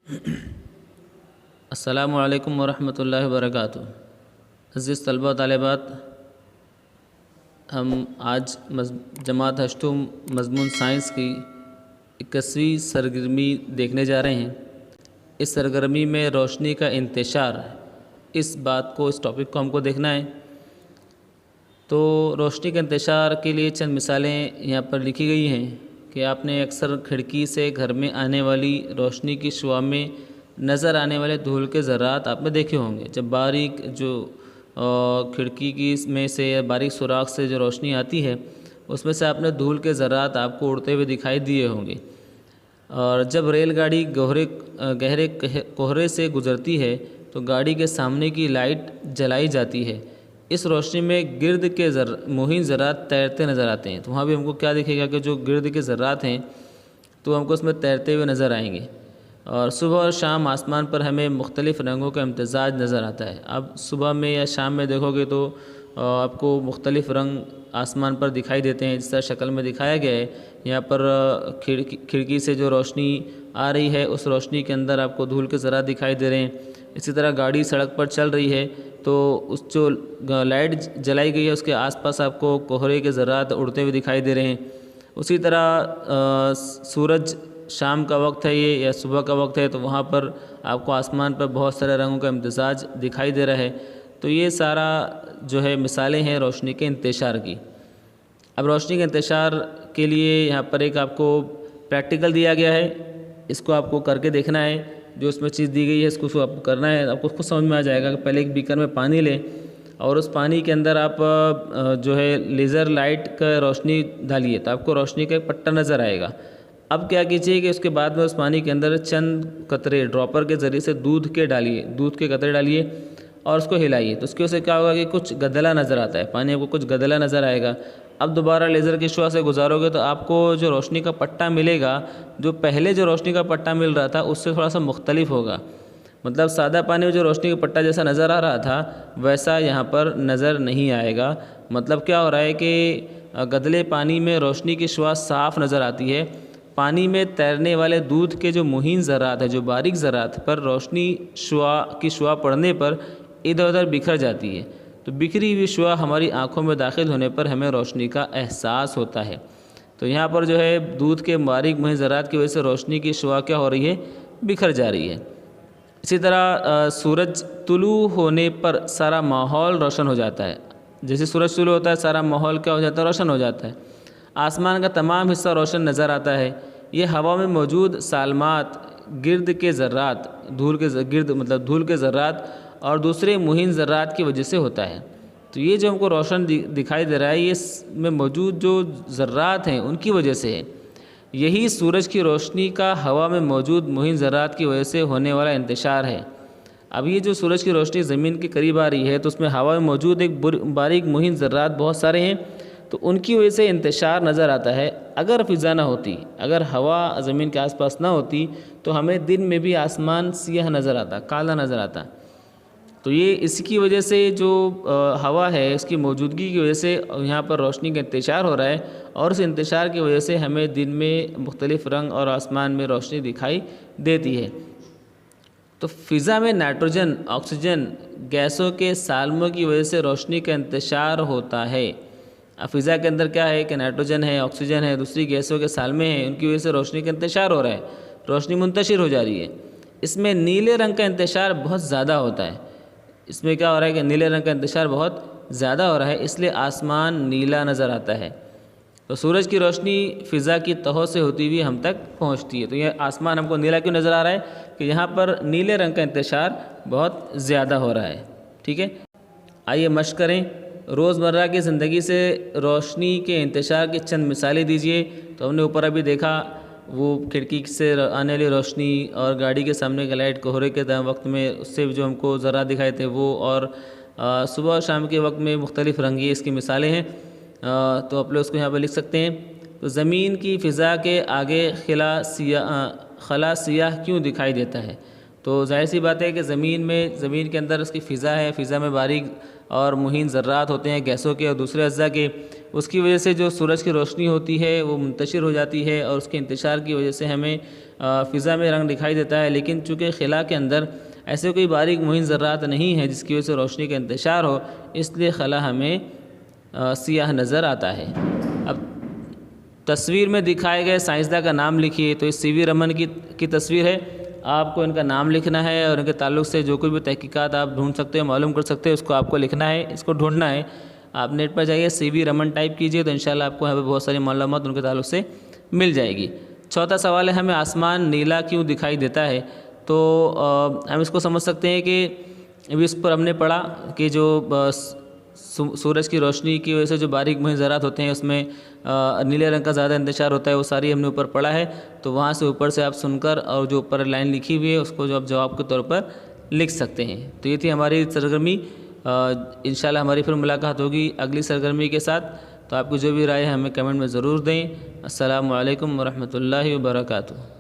अस्सलामु अलैकुम वरहमतुल्लाहि वबरकातुहू। अज़ीज़ तलबा तालिबात, हम आज जमात हश्तुम मज़मून साइंस की 21वीं सरगर्मी देखने जा रहे हैं। इस सरगर्मी में रोशनी का इंतशार, इस बात को, इस टॉपिक को हमको देखना है। तो रोशनी के इंतशार के लिए चंद मिसालें यहाँ पर लिखी गई हैं कि आपने अक्सर खिड़की से घर में आने वाली रोशनी की शुआ में नज़र आने वाले धूल के ज़रात आपने देखे होंगे। जब बारीक जो खिड़की की में से या बारीक सुराख से जो रोशनी आती है, उसमें से आपने धूल के ज़रात आपको उड़ते हुए दिखाई दिए होंगे। और जब रेलगाड़ी गहरे कोहरे से गुज़रती है तो गाड़ी के सामने की लाइट जलाई जाती है। इस रोशनी में गिर्द के मुहीन ज़रात तैरते नज़र आते हैं। तो वहाँ भी हमको क्या दिखेगा कि जो गिर्द के ज़रात हैं तो हमको उसमें तैरते हुए नज़र आएंगे। और सुबह और शाम आसमान पर हमें मुख्तलिफ़ रंगों का इम्तज़ाज नज़र आता है। अब सुबह में या शाम में देखोगे तो आपको मुख्तलिफ़ रंग आसमान पर दिखाई देते हैं, जिस तरह शक्ल में दिखाया गया है। यहाँ पर खिड़की से जो रोशनी आ रही है, उस रोशनी के अंदर आपको धूल के ज़रात दिखाई दे रहे हैं। इसी तरह गाड़ी सड़क पर चल रही है तो उस जो लाइट जलाई गई है उसके आसपास आपको कोहरे के ज़रात उड़ते हुए दिखाई दे रहे हैं। उसी तरह सूरज, शाम का वक्त है ये या सुबह का वक्त है, तो वहाँ पर आपको आसमान पर बहुत सारे रंगों का इम्तज़ाज दिखाई दे रहा है। तो ये सारा जो है मिसालें हैं रोशनी के इंतशार की। अब रोशनी के इंतशार के लिए यहाँ पर एक आपको प्रैक्टिकल दिया गया है, इसको आपको करके देखना है। जो उसमें चीज़ दी गई है इसको आपको करना है। आपको खुद समझ में आ जाएगा कि पहले एक बीकर में पानी लें और उस पानी के अंदर आप जो है लेज़र लाइट का रोशनी डालिए तो आपको रोशनी का एक पट्टा नज़र आएगा। अब क्या कीजिए कि उसके बाद में उस पानी के अंदर चंद कतरे ड्रॉपर के ज़रिए से दूध के कतरे डालिए और उसको हिलाइए। तो उसकी वजह से क्या होगा कि कुछ गदला नज़र आता है, पानी आपको कुछ गदला नज़र आएगा। अब दोबारा लेज़र की शुआ से गुजारोगे तो आपको जो रोशनी का पट्टा मिलेगा, जो पहले जो रोशनी का पट्टा मिल रहा था उससे थोड़ा सा मुख्तलिफ होगा। मतलब सादा पानी में जो रोशनी का पट्टा जैसा नज़र आ रहा था वैसा यहाँ पर नज़र नहीं आएगा। मतलब क्या हो रहा है कि गदले पानी में रोशनी की शुआ साफ़ नज़र आती है। पानी में तैरने वाले दूध के जो मुहीन ज़रात है, जो बारीक ज़रात पर रोशनी की शुआ पड़ने पर इधर उधर बिखर जाती है। तो बिखरी हुई शुआ हमारी आँखों में दाखिल होने पर हमें रोशनी का एहसास होता है। तो यहाँ पर जो है दूध के बारीक मुहीन ज़रात की वजह से रोशनी की शुआ क्या हो रही है, बिखर जा रही है। इसी तरह सूरज तुलू होने पर सारा माहौल रोशन हो जाता है। जैसे सूरज तुलू होता है सारा माहौल क्या हो जाता है, रोशन हो जाता है। आसमान का तमाम हिस्सा रोशन नज़र आता है। ये हवा में मौजूद सालमात, गिर्द के ज़र्रात, धूल के ज़र्रात और दूसरे मुहीन ज़र्रात की वजह से होता है। तो ये जो हमको रोशन दिखाई दे रहा है, ये में मौजूद जो ज़र्रात हैं उनकी वजह से है। यही सूरज की रोशनी का हवा में मौजूद मुहीन ज़र्रात की वजह से होने वाला इंतशार है। अब ये जो सूरज की रोशनी ज़मीन के करीब आ रही है तो उसमें हवा में मौजूद एक बारीक मुहीन ज़र्रात बहुत सारे हैं, तो उनकी वजह से इंतशार नज़र आता है। अगर फ़िज़ा ना होती, अगर हवा ज़मीन के आसपास ना होती तो हमें दिन में भी आसमान सियाह नज़र आता, काला नज़र आता। तो ये इसकी वजह से जो हवा है इसकी मौजूदगी की वजह से यहाँ पर रोशनी का इंतशार हो रहा है और उस इंतशार की वजह से हमें दिन में मुख्तलिफ़ रंग और आसमान में रोशनी दिखाई देती है। तो फ़िज़ा में नाइट्रोजन, ऑक्सीजन गैसों के सालमों की वजह से रोशनी का इंतशार होता है। अब फ़िज़ा के अंदर क्या है कि नाइट्रोजन है, ऑक्सीजन है, दूसरी गैसों के सालमे हैं, उनकी वजह से रोशनी का इंतशार हो रहा है, रोशनी मुंतशिर हो जा रही है। इसमें नीले रंग का इंतशार बहुत ज़्यादा होता है। इसमें क्या हो रहा है कि नीले रंग का इंतशार बहुत ज़्यादा हो रहा है, इसलिए आसमान नीला नज़र आता है। तो सूरज की रोशनी फ़िज़ा की तहों से होती हुई हम तक पहुंचती है। तो यह आसमान हमको नीला क्यों नज़र आ रहा है कि यहाँ पर नीले रंग का इंतशार बहुत ज़्यादा हो रहा है। ठीक है, आइए मश्क करें। रोज़मर्रा की ज़िंदगी से रोशनी के इंतशार की चंद मिसालें दीजिए। तो हमने ऊपर अभी देखा वो खिड़की से आने वाली रोशनी और गाड़ी के सामने का लाइट कोहरे के वक्त में उससे जो हमको ज़रा दिखाए थे वो, और सुबह और शाम के वक्त में मुख्तलिफ़ रंग, ये इसकी मिसालें हैं। तो आप लोग उसको यहाँ पर लिख सकते हैं। तो ज़मीन की फ़िज़ा के आगे खला सियाह क्यों दिखाई देता है? तो जाहिर सी बात है कि ज़मीन के अंदर उसकी फ़िज़ा है, फ़िज़ा में बारीक और मुहीन ज़र्रात होते हैं गैसों के और दूसरे अज़्ज़ा के। उसकी वजह से जो सूरज की रोशनी होती है वो मुंतशिर हो जाती है और उसके इंतशार की वजह से हमें फ़िज़ा में रंग दिखाई देता है। लेकिन चूँकि खिला के अंदर ऐसे कोई बारीक मुहीन ज़र्रात नहीं है जिसकी वजह से रोशनी का इंतशार हो, इसलिए खला हमें सियाह नज़र आता है। अब तस्वीर में दिखाए गए साइंसदान का नाम लिखिए। तो इस CV रमन की तस्वीर है। आपको इनका नाम लिखना है और इनके ताल्लुक़ से जो कोई भी तहकीकात आप ढूंढ सकते हो, मालूम कर सकते हो, उसको आपको लिखना है, इसको ढूंढना है। आप नेट पर जाइए, CV रमन टाइप कीजिए तो इंशाल्लाह आपको यहाँ पर बहुत सारी मालूमात उनके ताल्लुक़ से मिल जाएगी। चौथा सवाल है, हमें आसमान नीला क्यों दिखाई देता है? तो हम इसको समझ सकते हैं कि अभी इस पर हमने पढ़ा कि जो सूरज की रोशनी की वजह से जो बारीक मुहीन ज़रात होते हैं उसमें नीले रंग का ज़्यादा इंतशार होता है, वो सारी हमने ऊपर पढ़ा है। तो वहाँ से ऊपर से आप सुनकर और जो ऊपर लाइन लिखी हुई है उसको जो आप जवाब के तौर पर लिख सकते हैं। तो ये थी हमारी सरगर्मी। इंशाल्लाह हमारी फिर मुलाकात होगी अगली सरगर्मी के साथ। तो आपको जो भी राय है हमें कमेंट में ज़रूर दें। अस्सलामु अलैकुम वरहमतुल्लाहि वबरकातुहू।